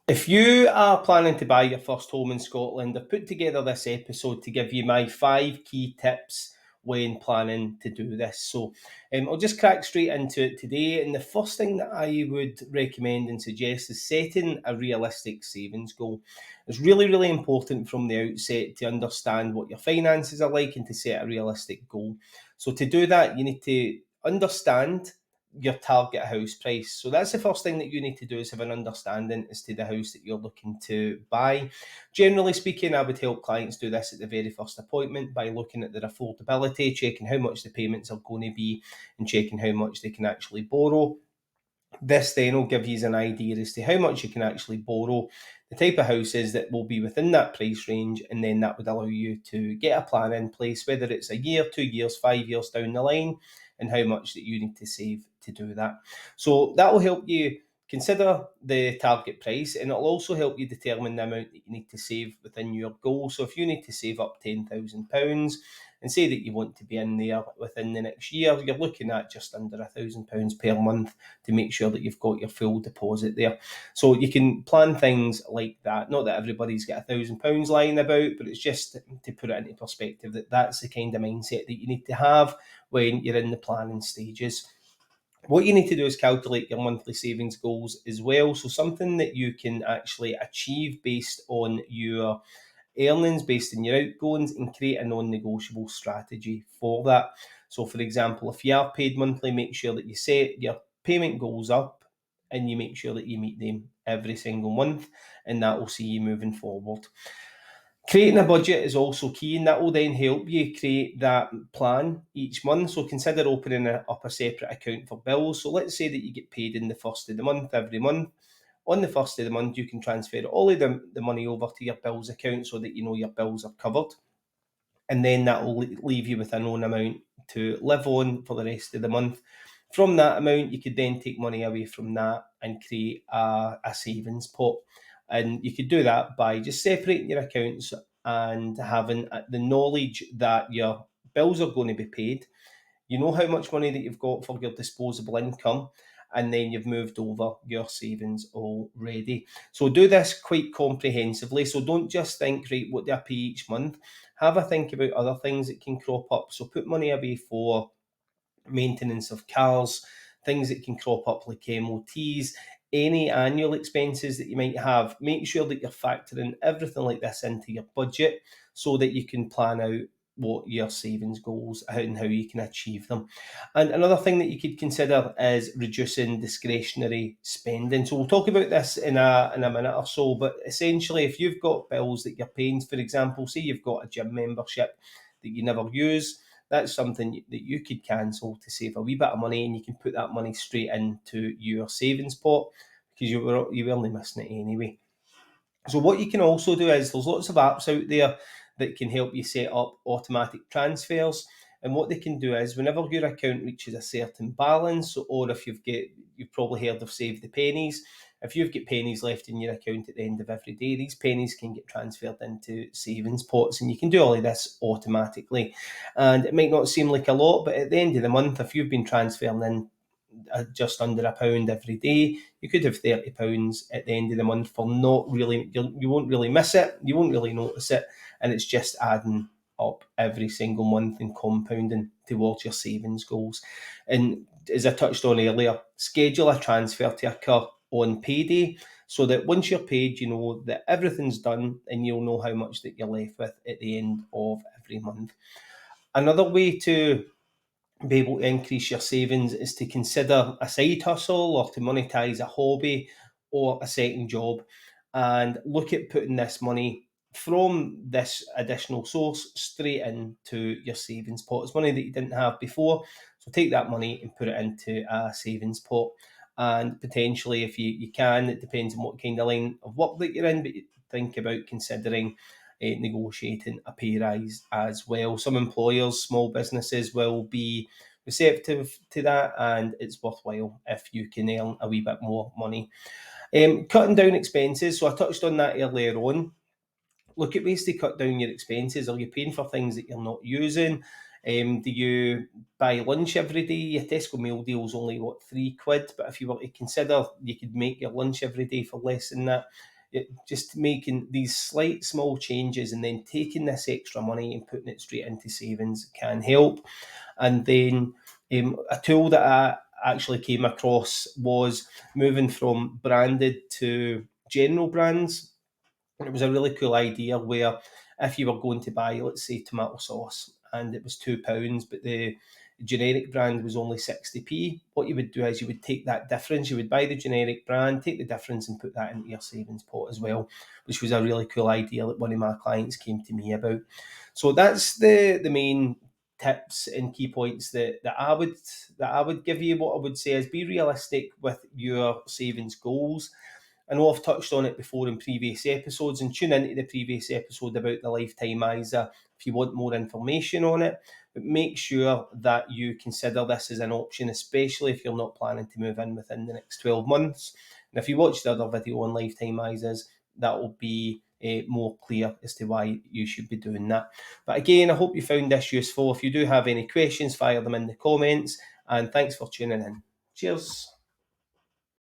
If you are planning to buy your first home in Scotland, I've put together this episode to give you my 5 key tips when planning to do this. I'll just crack straight into it today. And the first thing that I would recommend and suggest is setting a realistic savings goal. It's really, really important from the outset to understand what your finances are like and to set a realistic goal. So to do that, you need to understand your target house price. So that's the first thing that you need to do, is have an understanding as to the house that you're looking to buy. Generally speaking, I would help clients do this at the very first appointment by looking at their affordability, checking how much the payments are going to be and checking how much they can actually borrow. This then will give you an idea as to how much you can actually borrow, the type of houses that will be within that price range, and then that would allow you to get a plan in place, whether it's a year, 2 years, 5 years down the line, and how much that you need to save to do that. So that will help you consider the target price, and it'll also help you determine the amount that you need to save within your goal. So if you need to save up £10,000 and say that you want to be in there within the next year, you're looking at just under £1,000 per month to make sure that you've got your full deposit there. So you can plan things like that. Not that everybody's got £1,000 lying about, but it's just to put it into perspective that that's the kind of mindset that you need to have when you're in the planning stages. What you need to do is calculate your monthly savings goals as well. So something that you can actually achieve based on your earnings, based on your outgoings, and create a non-negotiable strategy for that. So for example, if you are paid monthly, make sure that you set your payment goals up and you make sure that you meet them every single month, and that will see you moving forward. Creating a budget is also key, and that will then help you create that plan each month. So consider opening up a separate account for bills. So let's say that you get paid in the first of the month every month. On the first of the month, you can transfer all of the money over to your bills account so that you know your bills are covered. And then that will leave you with a known amount to live on for the rest of the month. From that amount, you could then take money away from that and create a savings pot. And you could do that by just separating your accounts and having the knowledge that your bills are going to be paid. You know how much money that you've got for your disposable income, and then you've moved over your savings already. So do this quite comprehensively. So don't just think, right, what do I pay each month? Have a think about other things that can crop up. So put money away for maintenance of cars, things that can crop up like MOTs, any annual expenses that you might have. Make sure that you're factoring everything like this into your budget so that you can plan out what your savings goals are and how you can achieve them. And another thing that you could consider is reducing discretionary spending. So we'll talk about this in a minute or so, but essentially if you've got bills that you're paying, for example, say you've got a gym membership that you never use, that's something that you could cancel to save a wee bit of money, and you can put that money straight into your savings pot because you were only missing it anyway. So what you can also do is there's lots of apps out there that can help you set up automatic transfers. And what they can do is whenever your account reaches a certain balance, or if you've probably heard of Save the Pennies, if you've got pennies left in your account at the end of every day, these pennies can get transferred into savings pots, and you can do all of this automatically. And it might not seem like a lot, but at the end of the month, if you've been transferring in just under £1 every day, you could have £30 at the end of the month for not really, you won't really miss it, you won't really notice it, and it's just adding up every single month and compounding towards your savings goals. And as I touched on earlier, schedule a transfer to occur on payday so that once you're paid, you know that everything's done and you'll know how much that you're left with at the end of every month. Another way to be able to increase your savings is to consider a side hustle or to monetize a hobby or a second job, and look at putting this money from this additional source straight into your savings pot. It's money that you didn't have before, so take that money and put it into a savings pot. And potentially, if you can, it depends on what kind of line of work that you're in, but think about considering negotiating a pay rise as well. Some employers, small businesses will be receptive to that, and it's worthwhile if you can earn a wee bit more money. Cutting down expenses. So I touched on that earlier on. Look at ways to cut down your expenses. Are you paying for things that you're not using? Do you buy lunch every day? Your Tesco meal deal is only £3, but if you were to consider you could make your lunch every day for less than that, just making these slight small changes and then taking this extra money and putting it straight into savings can help. And then a tool that I actually came across was moving from branded to general brands. And it was a really cool idea where if you were going to buy, let's say, tomato sauce and it was £2, but the generic brand was only 60p, what you would do is you would take that difference, you would buy the generic brand, take the difference and put that into your savings pot as well, which was a really cool idea that one of my clients came to me about. So that's the main tips and key points that I would give you. What I would say is be realistic with your savings goals. I know I've touched on it before in previous episodes, and tune into the previous episode about the lifetimizer if you want more information on it. But make sure that you consider this as an option, especially if you're not planning to move in within the next 12 months. And if you watch the other video on lifetimizers, that will be more clear as to why you should be doing that. But again, I hope you found this useful. If you do have any questions, fire them in the comments. And thanks for tuning in. Cheers.